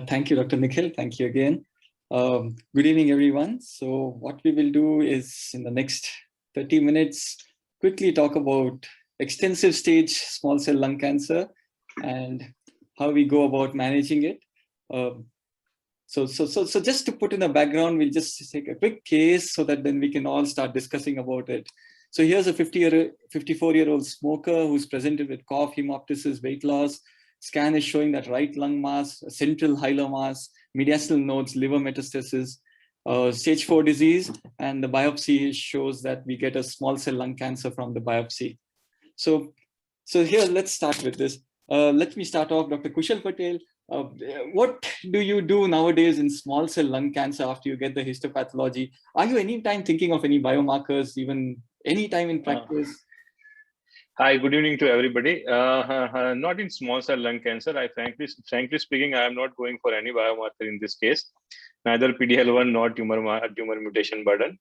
Thank you, Dr. Nikhil. Thank you again. Good evening, everyone. So what we will do is in the next 30 minutes, quickly talk about extensive stage small cell lung cancer and how we go about managing it. So just to put in a background, we'll just take a quick case so that then we can all start discussing about it. So here's a 54-year-old smoker who's presented with cough, hemoptysis, weight loss. Scan is showing that right lung mass, central hilar mass, mediastinal nodes, liver metastasis, stage 4 disease, and the biopsy shows that we get a small cell lung cancer from the biopsy. So here, let's start with this. Let me start off, Dr. Kushal Patel. What do you do nowadays in small cell lung cancer after you get the histopathology? Are you anytime thinking of any biomarkers, even any time in practice? Hi, good evening to everybody. Not in small cell lung cancer. Frankly speaking, I am not going for any biomarker in this case, neither PD-L1 nor tumor mutation burden.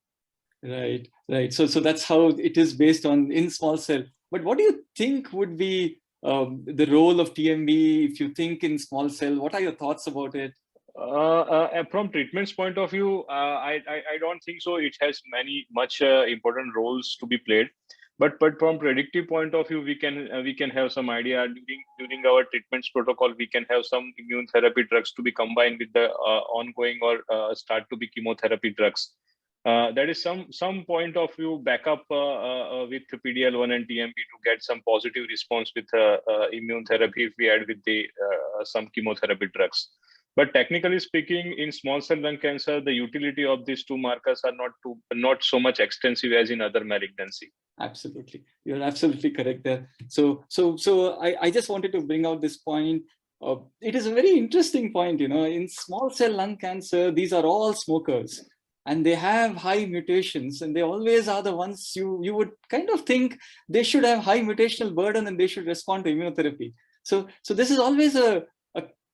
Right. So that's how it is based on in small cell. But what do you think would be the role of TMB if you think in small cell? What are your thoughts about it? From treatment's point of view, I don't think so. It has much important roles to be played. But from predictive point of view, we can have some idea during our treatments protocol. We can have some immune therapy drugs to be combined with the ongoing or start to be chemotherapy drugs. That is some point of view backup with PD-L1 and TMB to get some positive response with immune therapy if we add with the some chemotherapy drugs. But technically speaking, in small cell lung cancer, the utility of these two markers are not so much extensive as in other malignancy. Absolutely, you're absolutely correct there. So I just wanted to bring out this point. It is a very interesting point. In small cell lung cancer, these are all smokers, and they have high mutations, and they always are the ones you would kind of think they should have high mutational burden and they should respond to immunotherapy. So this is always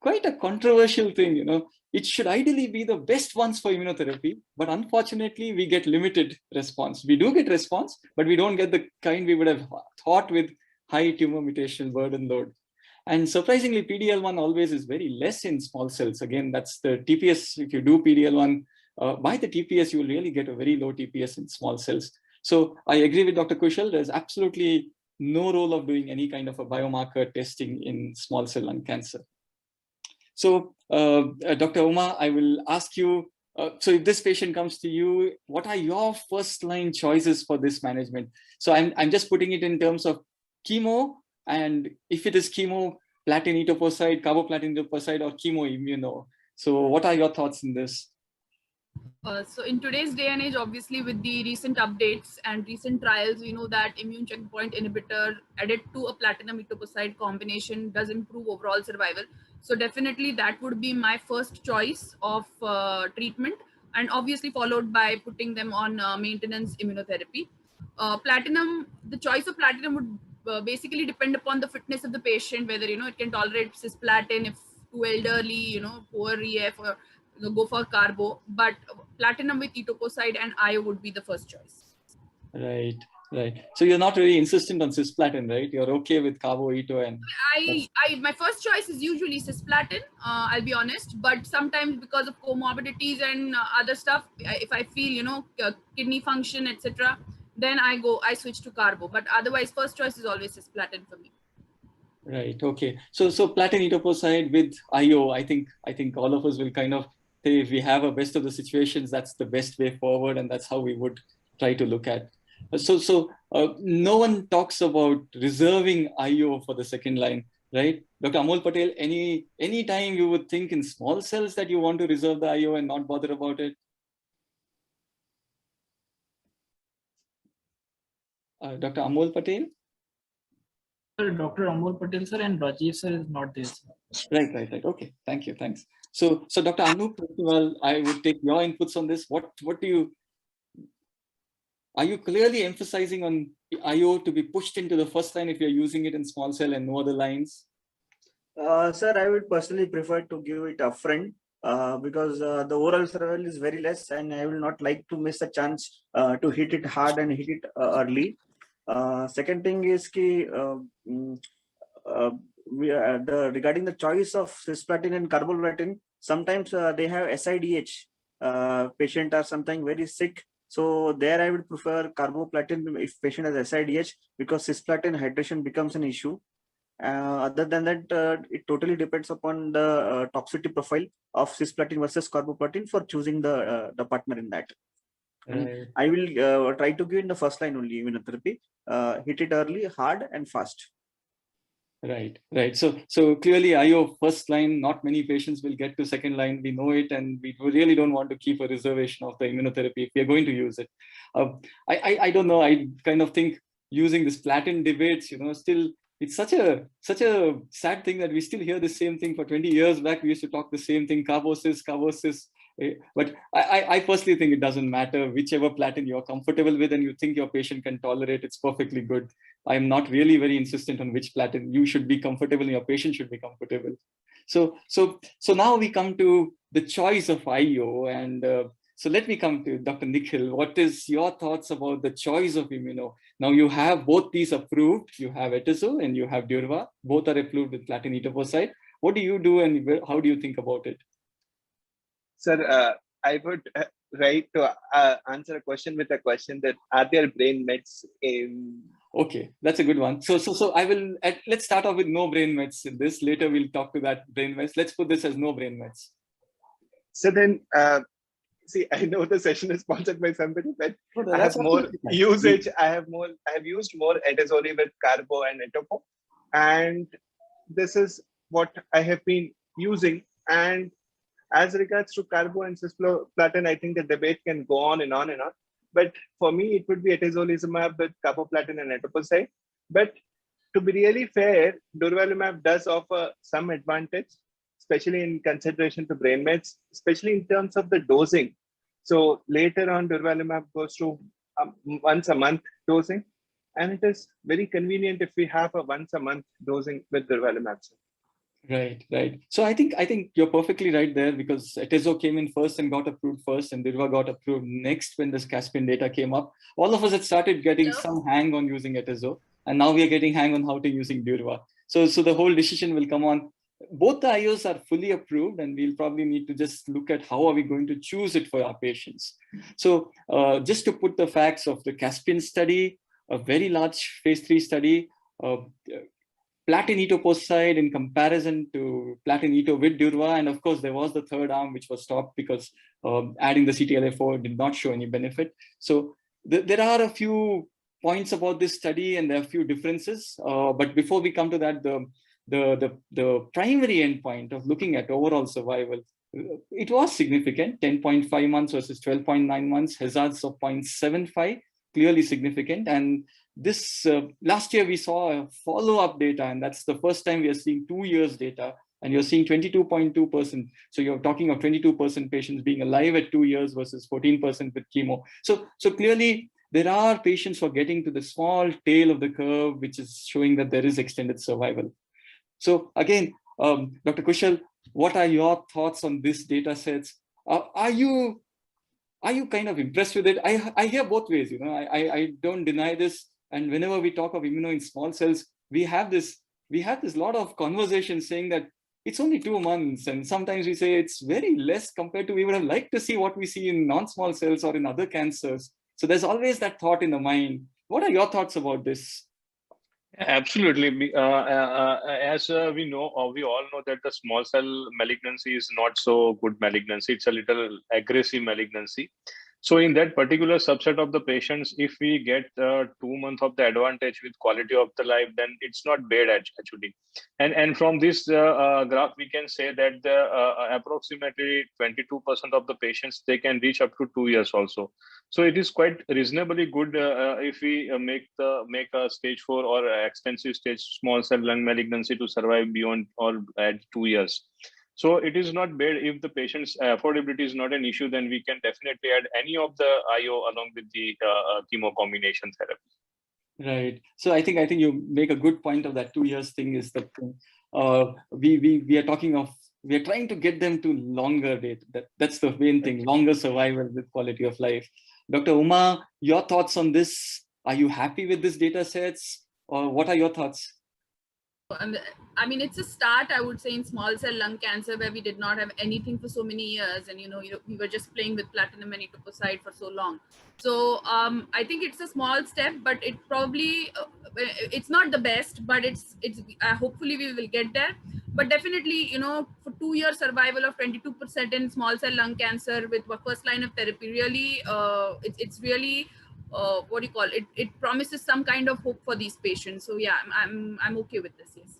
quite a controversial thing. It should ideally be the best ones for immunotherapy, but unfortunately we get limited response. We do get response, but we don't get the kind we would have thought with high tumor mutational burden load. And surprisingly, PD-L1 always is very less in small cells. Again, that's the TPS. If you do PD-L1 by the TPS, you will really get a very low TPS in small cells. So I agree with Dr. Kushal. There's absolutely no role of doing any kind of a biomarker testing in small cell lung cancer. So Dr. Uma, I will ask you, so if this patient comes to you, what are your first line choices for this management? So I'm just putting it in terms of chemo, and if it is chemo, platin etoposide, carboplatin etoposide, or chemo immuno. So what are your thoughts in this? So in today's day and age, obviously with the recent updates and recent trials, we know that immune checkpoint inhibitor added to a platinum etoposide combination does improve overall survival. So definitely that would be my first choice of treatment, and obviously followed by putting them on maintenance immunotherapy. The choice of platinum would basically depend upon the fitness of the patient, whether it can tolerate cisplatin, if too elderly, poor EF, or go for carbo. But platinum with etoposide and IO would be the first choice. Right. So you're not really insistent on cisplatin, right? You're okay with carbo, eto, and my first choice is usually cisplatin. I'll be honest, but sometimes because of comorbidities and other stuff, if I feel kidney function, etc., then I switch to carbo. But otherwise, first choice is always cisplatin for me. Right. Okay. So platin etoposide with IO, I think all of us will kind of say, if we have a best of the situations, that's the best way forward, and that's how we would try to look at. So no one talks about reserving IO for the second line, right? Dr. Amol Patel, any time you would think in small cells that you want to reserve the IO and not bother about it? Dr. Amol Patel? Dr. Amol Patel, sir, and Rajiv, sir, is not there. Right. Okay, thank you, thanks. So Dr. Anup, well, I would take your inputs on this. Are you clearly emphasizing on IO to be pushed into the first line if you're using it in small cell and no other lines? Sir, I would personally prefer to give it upfront because the overall survival is very less, and I will not like to miss a chance to hit it hard and hit it early. Second thing is regarding the choice of cisplatin and carboplatin, sometimes they have SIDH. Patient are sometimes very sick. So there I would prefer carboplatin if patient has SIDH, because cisplatin hydration becomes an issue. Other than that, it totally depends upon the toxicity profile of cisplatin versus carboplatin for choosing the partner in that. Right. I will try to give in the first line only immunotherapy. Hit it early, hard, and fast. Right. So clearly IO first line, not many patients will get to second line. We know it, and we really don't want to keep a reservation of the immunotherapy if we are going to use it. I don't know. I kind of think using this platin debates, still it's such a sad thing that we still hear the same thing. For 20 years back, we used to talk the same thing, carbosis. But I personally think it doesn't matter. Whichever platin you're comfortable with and you think your patient can tolerate, it's perfectly good. I'm not really very insistent on which platin. You should be comfortable and your patient should be comfortable. So now we come to the choice of IO. And so let me come to Dr. Nikhil. What is your thoughts about the choice of immuno? Now you have both these approved. You have Atezo and you have Durva. Both are approved with platin etoposide. What do you do and how do you think about it? Sir, I would like to answer a question with a question that are there brain meds in? Okay, that's a good one. So I will, let's start off with no brain meds in this. Later we'll talk to that brain meds. Let's put this as no brain meds. So then, see, I know the session is sponsored by somebody, but I have more usage. I have used more Atezoli with carbo and etopo, and this is what I have been using. And as regards to carbo and cisplatin, I think the debate can go on and on and on. But for me, it would be atezolizumab with carboplatin and etoposide. But to be really fair, durvalumab does offer some advantage, especially in consideration to brain meds, especially in terms of the dosing. So later on, durvalumab goes to once a month dosing, and it is very convenient if we have a once a month dosing with durvalumab. Right. So I think you're perfectly right there, because Atezo came in first and got approved first, and Durva got approved next when this Caspian data came up. All of us had started getting some hang on using Atezo, and now we are getting hang on how to using Durva. So the whole decision will come on. Both the IOs are fully approved, and we'll probably need to just look at how are we going to choose it for our patients. So just to put the facts of the Caspian study, a very large phase 3 study, platin etoposide in comparison to platin eto with Durva. And of course, there was the third arm, which was stopped because adding the CTLA-4 did not show any benefit. So there are a few points about this study, and there are a few differences. But before we come to that, the primary endpoint of looking at overall survival, it was significant, 10.5 months versus 12.9 months, hazards of 0.75, clearly significant. And this last year we saw a follow-up data, and that's the first time we are seeing 2 years data, and you're seeing 22.2%. So you're talking of 22% patients being alive at 2 years versus 14% with chemo. So clearly there are patients who are getting to the small tail of the curve, which is showing that there is extended survival. So again, Dr. Kushal, what are your thoughts on this data sets? Are you kind of impressed with it? I hear both ways, I don't deny this. And whenever we talk of immuno in small cells, we have this lot of conversation saying that it's only 2 months. And sometimes we say it's very less compared to, we would have liked to see what we see in non-small cells or in other cancers. So there's always that thought in the mind. What are your thoughts about this? Absolutely. As we know, we all know that the small cell malignancy is not so good malignancy. It's a little aggressive malignancy. So in that particular subset of the patients, if we get 2 months of the advantage with quality of the life, then it's not bad actually. And from this graph, we can say that approximately 22% of the patients, they can reach up to 2 years also. So it is quite reasonably good if we make a stage 4 or extensive stage small cell lung malignancy to survive beyond or at 2 years. So it is not bad. If the patient's affordability is not an issue, then we can definitely add any of the IO along with the chemo combination therapy. Right. So I think you make a good point of that 2 years thing. Is that we are talking of, we are trying to get them to longer date. That's the main thing, longer survival with quality of life. Dr. Uma, your thoughts on this? Are you happy with this data sets, or what are your thoughts? I mean, it's a start, I would say, in small cell lung cancer, where we did not have anything for so many years, and we were just playing with platinum and etoposide for so long. So I think it's a small step, but it probably it's not the best, but it's hopefully we will get there. But definitely, for 2-year survival of 22% in small cell lung cancer with first line of therapy, really, it's really. What do you call it? It promises some kind of hope for these patients. So yeah, I'm okay with this. Yes.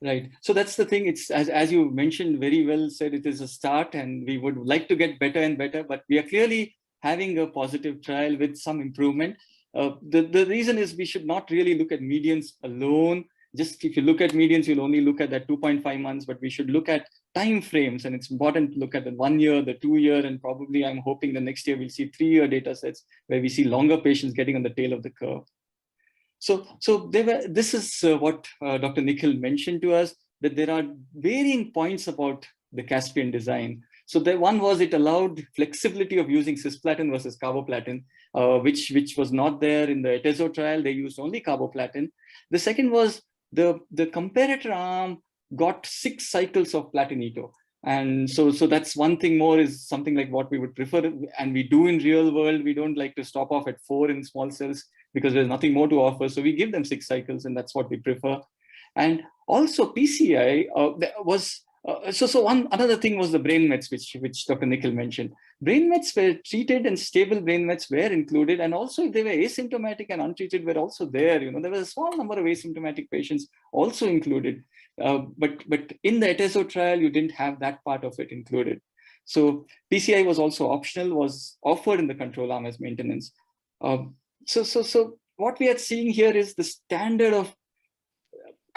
Right. So that's the thing. It's as you mentioned, very well said. It is a start, and we would like to get better and better. But we are clearly having a positive trial with some improvement. The reason is we should not really look at medians alone. Just if you look at medians, you'll only look at that 2.5 months. But we should look at time frames, and it's important to look at the 1 year, the 2 year, and probably I'm hoping the next year we'll see 3-year data sets where we see longer patients getting on the tail of the curve. So this is what Dr. Nikhil mentioned to us, that there are varying points about the Caspian design. So the one was it allowed flexibility of using cisplatin versus carboplatin, which was not there in the Atezo trial. They used only carboplatin. The second was the comparator arm got 6 cycles of platin-eto. And so that's one thing more, is something like what we would prefer, and we do in real world. We don't like to stop off at 4 in small cells because there's nothing more to offer. So we give them 6 cycles, and that's what we prefer. And also PCI was, another thing was the brain mets, which Dr. Nikhil mentioned. Brain mets were treated, and stable brain mets were included. And also if they were asymptomatic and untreated were also there. There was a small number of asymptomatic patients also included. But in the Atezo trial, you didn't have that part of it included. So PCI was also optional, was offered in the control arm as maintenance. So what we are seeing here is the standard of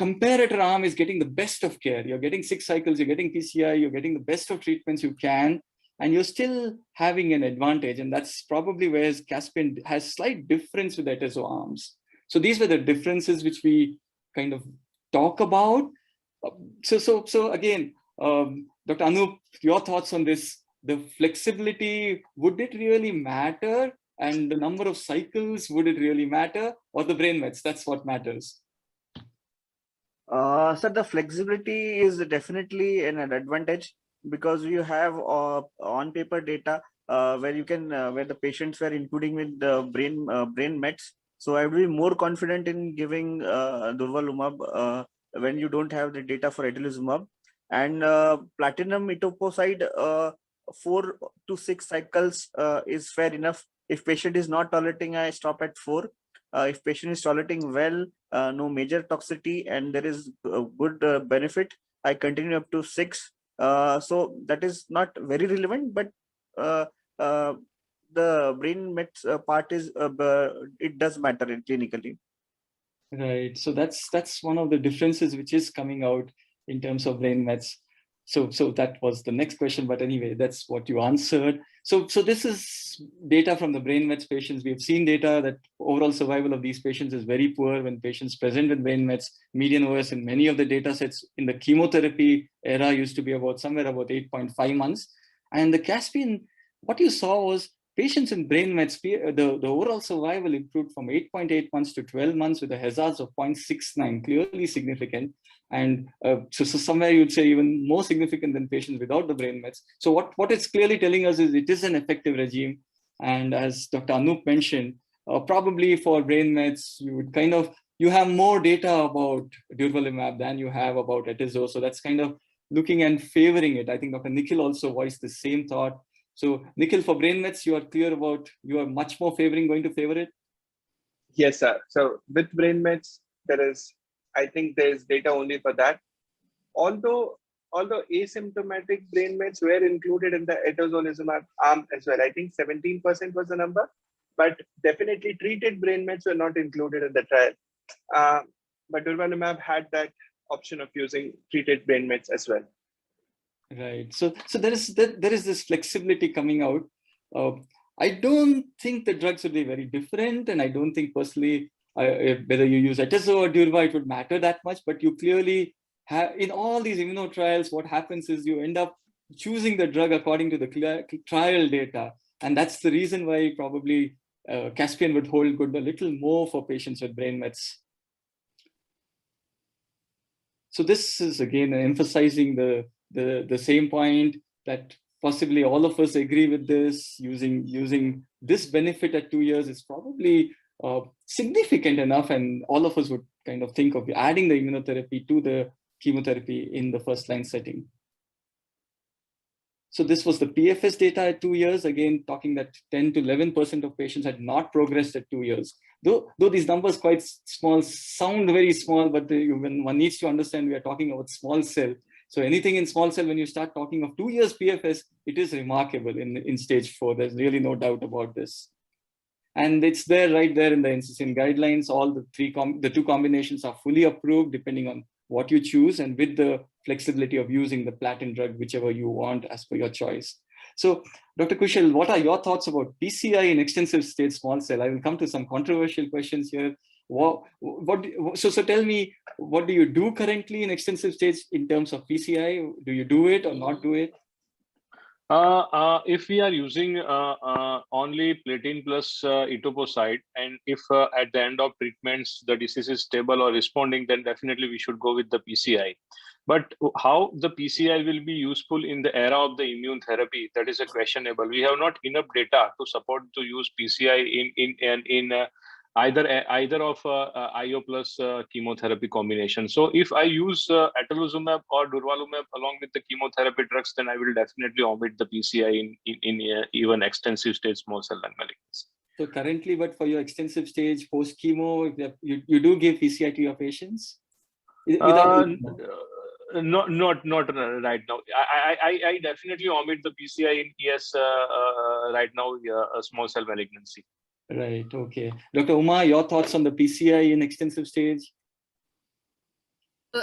comparator arm is getting the best of care. You're getting 6 cycles, you're getting PCI, you're getting the best of treatments you can, and you're still having an advantage. And that's probably where Caspian has slight difference with the Atezo arms. So these were the differences which we kind of talk about. So again, Dr. Anup, your thoughts on this? The flexibility, would it really matter? And the number of cycles, would it really matter? Or the brain mets, that's what matters? So the flexibility is definitely an advantage, because you have on paper data where you can where the patients were including with the brain mets. So I will be more confident in giving durvalumab when you don't have the data for itolizumab. And platinum etoposide 4 to 6 cycles is fair enough. If patient is not tolerating, I stop at 4. If patient is tolerating well, no major toxicity, and there is good benefit, I continue up to 6. So that is not very relevant, but the brain mets part is it does matter clinically. Right. So that's one of the differences which is coming out in terms of brain mets. So that was the next question, but anyway, that's what you answered. So this is data from the brain mets patients. We have seen data that overall survival of these patients is very poor when patients present with brain mets. Median OS in many of the data sets in the chemotherapy era used to be somewhere about 8.5 months. And the Caspian, what you saw was patients in brain mets, the overall survival improved from 8.8 months to 12 months with a hazards of 0.69, clearly significant. And so somewhere you'd say even more significant than patients without the brain mets. So what it's clearly telling us is it is an effective regime. And as Dr. Anup mentioned, probably for brain mets, you have more data about durvalumab than you have about Atezo. So that's kind of looking and favoring it. I think Dr. Nikhil also voiced the same thought. So Nikhil, for brain mets, you are clear about, you are much more going to favor it? Yes, sir. So with brain mets, I think there is data only for that. Although asymptomatic brain mets were included in the atezolizumab arm as well. I think 17% was the number, but definitely treated brain mets were not included in the trial. But durvalumab had that option of using treated brain mets as well. Right. So there is this flexibility coming out. I don't think the drugs would be very different, and I don't think personally whether you use Atezo or Durva, it would matter that much. But you clearly have, in all these immuno trials, what happens is you end up choosing the drug according to the trial data, and that's the reason why probably Caspian would hold good a little more for patients with brain mets. So this is again emphasizing the same point that possibly all of us agree with this. Using this benefit at 2 years is probably significant enough, and all of us would kind of think of adding the immunotherapy to the chemotherapy in the first line setting. So this was the PFS data at 2 years, again talking that 10 to 11% of patients had not progressed at 2 years. Though these numbers quite small, sound very small, but when one needs to understand we are talking about small cell. So anything in small cell, when you start talking of 2 years PFS, it is remarkable in stage 4. There's really no doubt about this. And it's there right there in the NCCN guidelines. All the two combinations are fully approved depending on what you choose, and with the flexibility of using the platinum drug, whichever you want as per your choice. So Dr. Kushal, what are your thoughts about PCI in extensive stage small cell? I will come to some controversial questions here. So tell me, what do you do currently in extensive stage in terms of PCI? Do you do it or not do it? If we are using only platin plus etoposide, and if at the end of treatments the disease is stable or responding, then definitely we should go with the PCI. But how the PCI will be useful in the era of the immune therapy, that is a questionable. We have not enough data to support to use PCI in either of IO plus chemotherapy combination. So if I use atezolizumab or durvalumab along with the chemotherapy drugs, then I will definitely omit the PCI in even extensive stage small cell lung malignancy. So currently, but for your extensive stage post chemo, you do give PCI to your patients? Not right now. I definitely omit the PCI in ES right now, small cell malignancy. Right. Okay. Dr. Uma, your thoughts on the PCI in extensive stage? So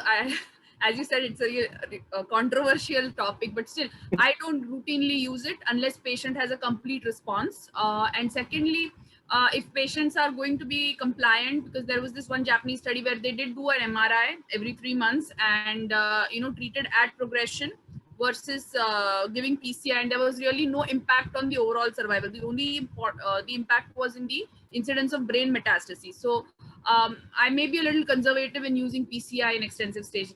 as you said, it's a controversial topic, but still, I don't routinely use it unless patient has a complete response. And secondly, if patients are going to be compliant, because there was this one Japanese study where they did do an MRI every 3 months and treated at progression versus giving PCI, and there was really no impact on the overall survival. The only the impact was in the incidence of brain metastases. So I may be a little conservative in using PCI in extensive stage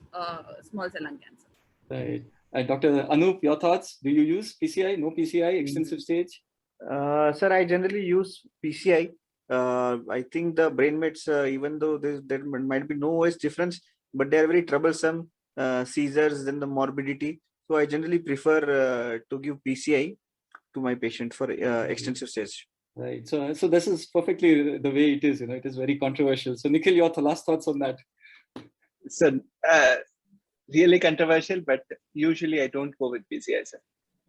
small cell lung cancer. Right. Dr. Anup, your thoughts? Do you use PCI? No PCI, extensive stage? Sir, I generally use PCI. I think the brain mets, even though there might be no OS difference, but they are very troublesome, seizures, then the morbidity. So I generally prefer to give PCI to my patient for extensive stage. Right. So this is perfectly the way it is. It is very controversial. So Nikhil, your last thoughts on that? So really controversial, but usually I don't go with PCI, sir.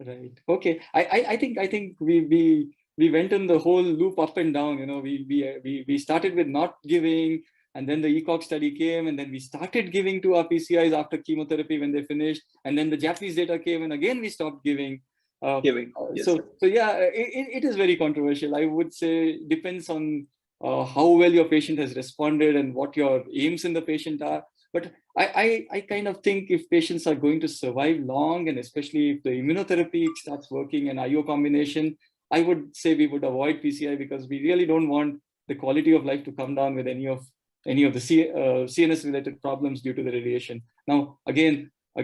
Right. Okay. I think we went in the whole loop up and down. We started with not giving, and then the ECOG study came, and then we started giving to our PCIs after chemotherapy when they finished, and then the Japanese data came, and again we stopped giving. Yes, so yeah, it is very controversial. I would say depends on how well your patient has responded and what your aims in the patient are. But I kind of think if patients are going to survive long, and especially if the immunotherapy starts working and IO combination, I would say we would avoid PCI, because we really don't want the quality of life to come down with any of the CNS related problems due to the radiation. Now, again, I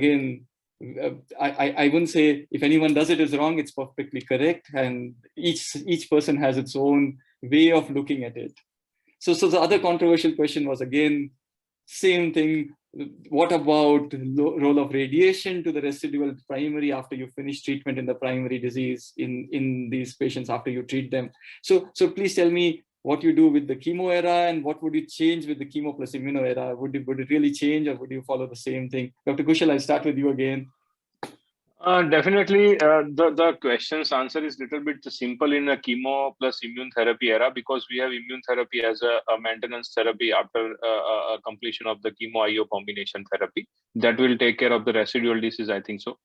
wouldn't say if anyone does it is wrong. It's perfectly correct, and each person has its own way of looking at it. So the other controversial question was again same thing. What about the role of radiation to the residual primary after you finish treatment in the primary disease in these patients after you treat them? So please tell me what you do with the chemo era, and what would you change with the chemo plus immuno era? Would it really change, or would you follow the same thing? Dr. Kushal, I'll start with you again. Definitely, the question's answer is a little bit simple in a chemo plus immune therapy era, because we have immune therapy as a maintenance therapy after completion of the chemo IO combination therapy. That will take care of the residual disease, I think so.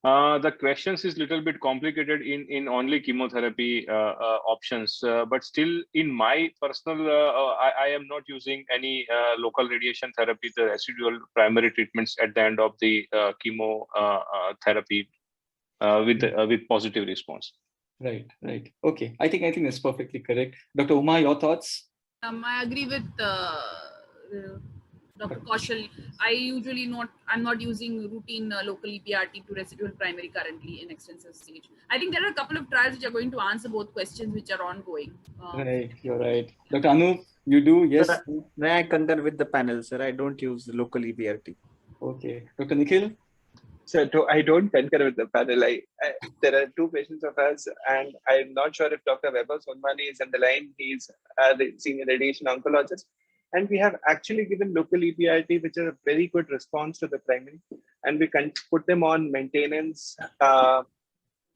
The questions is a little bit complicated in only chemotherapy options, but still in my personal, I am not using any local radiation therapy, the residual primary treatments at the end of the chemo therapy with positive response. Right. Okay. I think that's perfectly correct. Dr. Uma, your thoughts? I agree with Dr. Kaushal, I'm not using routine local EBRT to residual primary currently in extensive stage. I think there are a couple of trials which are going to answer both questions which are ongoing. Right, you're right. Dr. Anup, you do, yes? Sir, may I concur with the panel, sir? I don't use local EBRT. Okay. Dr. Nikhil? So I don't concur with the panel. There are two patients of us, and I'm not sure if Dr. Weber Sonmani is on the line. He's the senior radiation oncologist. And we have actually given local EBRT, which is a very good response to the primary. And we can put them on maintenance.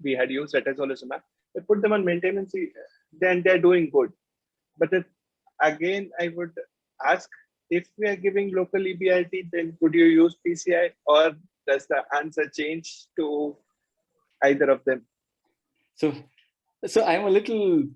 We had used atezolizumab. We put them on maintenance, then they're doing good. But again, I would ask, if we are giving local EBRT, then could you use PCI, or does the answer change to either of them? So I'm a little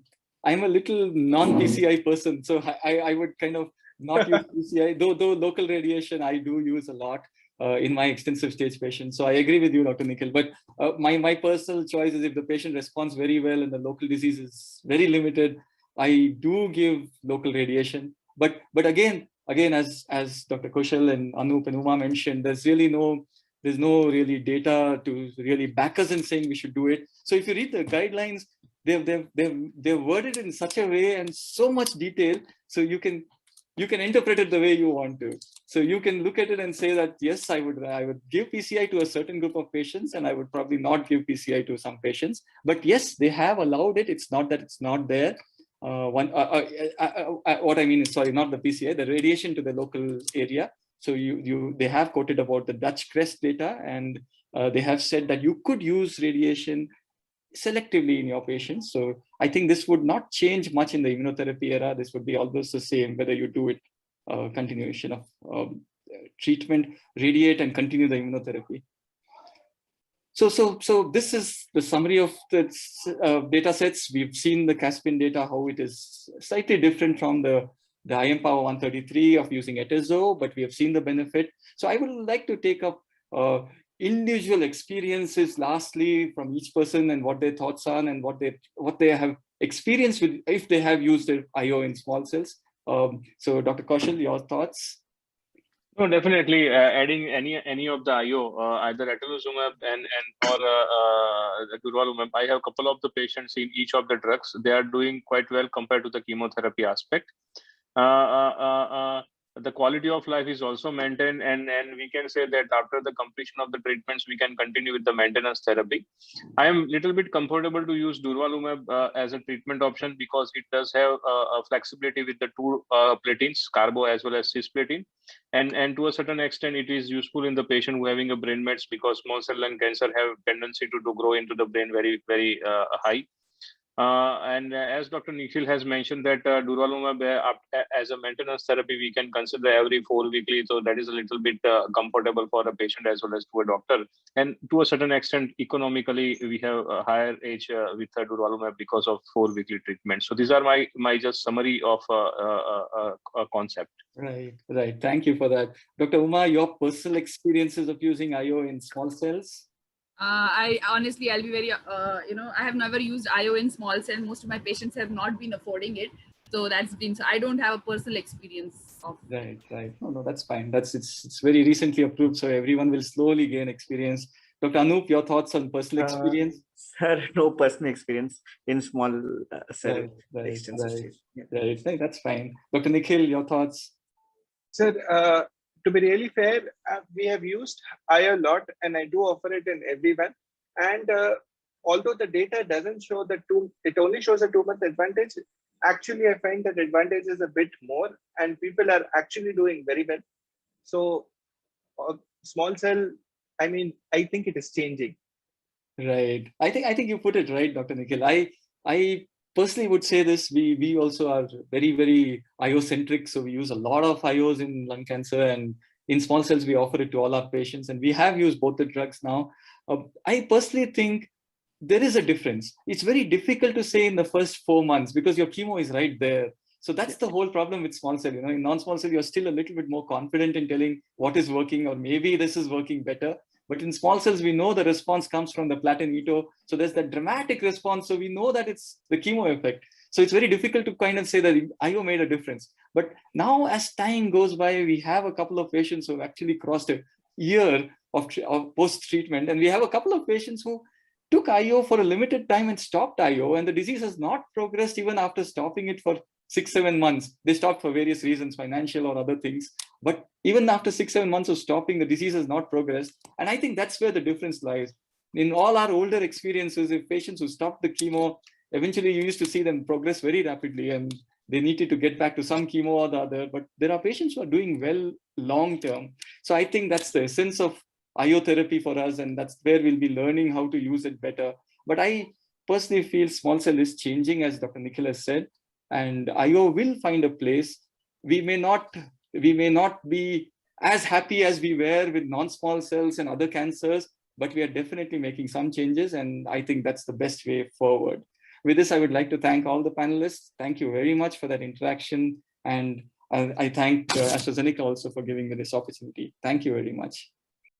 non-PCI person. So I would kind of not use PCI, though local radiation I do use a lot in my extensive stage patients. So I agree with you, Dr. Nikhil. But my personal choice is, if the patient responds very well and the local disease is very limited, I do give local radiation. But again, as Dr. Kaushal and Anup and Uma mentioned, there's no really data to really back us in saying we should do it. So if you read the guidelines, they're worded in such a way and so much detail, so you can interpret it the way you want to. So you can look at it and say that, yes, I would give PCI to a certain group of patients, and I would probably not give PCI to some patients. But yes, they have allowed it. It's not that it's not there. What I mean is, sorry, not the PCI, the radiation to the local area. So they have quoted about the Dutch CREST data, and they have said that you could use radiation selectively in your patients. So I think this would not change much in the immunotherapy era. This would be almost the same, whether you do it continuation of treatment, radiate, and continue the immunotherapy. So this is the summary of the data sets. We've seen the Caspian data, how it is slightly different from the IM power 133 of using atezo, but we have seen the benefit. So I would like to take up individual experiences lastly from each person, and what their thoughts are, and what they have experienced with, if they have used the IO in small cells. So Dr. Kaushal, your thoughts? No, definitely adding any of the IO, either atezolizumab or durvalumab. I have a couple of the patients in each of the drugs. They are doing quite well compared to the chemotherapy aspect. The quality of life is also maintained, and we can say that after the completion of the treatments, we can continue with the maintenance therapy. I am a little bit comfortable to use durvalumab as a treatment option, because it does have a flexibility with the two platines, carbo as well as cisplatin, and to a certain extent, it is useful in the patient who having a brain mets, because small cell lung cancer have tendency to grow into the brain very high. And as Dr. Nikhil has mentioned, that durvalumab as a maintenance therapy, we can consider every 4 weekly. So that is a little bit comfortable for a patient as well as to a doctor. And to a certain extent, economically, we have a higher age with durvalumab because of 4 weekly treatment. So these are my just summary of a concept. Right. Thank you for that. Dr. Uma, your personal experiences of using IO in small cells? I honestly, I'll be very, I have never used IO in small cell. Most of my patients have not been affording it. So so I don't have a personal experience of. Right. No, that's fine. It's very recently approved. So everyone will slowly gain experience. Dr. Anup, your thoughts on personal experience? Sir, no personal experience in small cell extensive stage. Yeah. Right. That's fine. Dr. Nikhil, your thoughts? Sir, to be really fair, we have used IO a lot, and I do offer it in everyone. And although the data doesn't show it only shows a 2-month advantage. Actually, I find that advantage is a bit more, and people are actually doing very well. So small cell, I think it is changing. Right. I think you put it right, Dr. Nikhil. I personally would say this, we also are very, very IO-centric. So we use a lot of IOs in lung cancer, and in small cells, we offer it to all our patients, and we have used both the drugs now. I personally think there is a difference. It's very difficult to say in the first 4 months, because your chemo is right there. So that's the whole problem with small cell. In non-small cell, you're still a little bit more confident in telling what is working, or maybe this is working better. But in small cells, we know the response comes from the platin veto. So there's that dramatic response. So we know that it's the chemo effect. So it's very difficult to kind of say that IO made a difference. But now as time goes by, we have a couple of patients who have actually crossed a year of post-treatment. And we have a couple of patients who took IO for a limited time and stopped IO, and the disease has not progressed even after stopping it for 6-7 months. They stopped for various reasons, financial or other things. But even after 6-7 months of stopping, the disease has not progressed. And I think that's where the difference lies. In all our older experiences, if patients who stopped the chemo, eventually you used to see them progress very rapidly and they needed to get back to some chemo or the other. But there are patients who are doing well long-term. So I think that's the essence of IO therapy for us, and that's where we'll be learning how to use it better. But I personally feel small cell is changing, as Dr. Nicholas said, and IO will find a place. We may not be as happy as we were with non-small cells and other cancers, but we are definitely making some changes, and I think that's the best way forward. With this, I would like to thank all the panelists. Thank you very much for that interaction, and I thank AstraZeneca also for giving me this opportunity. Thank you very much.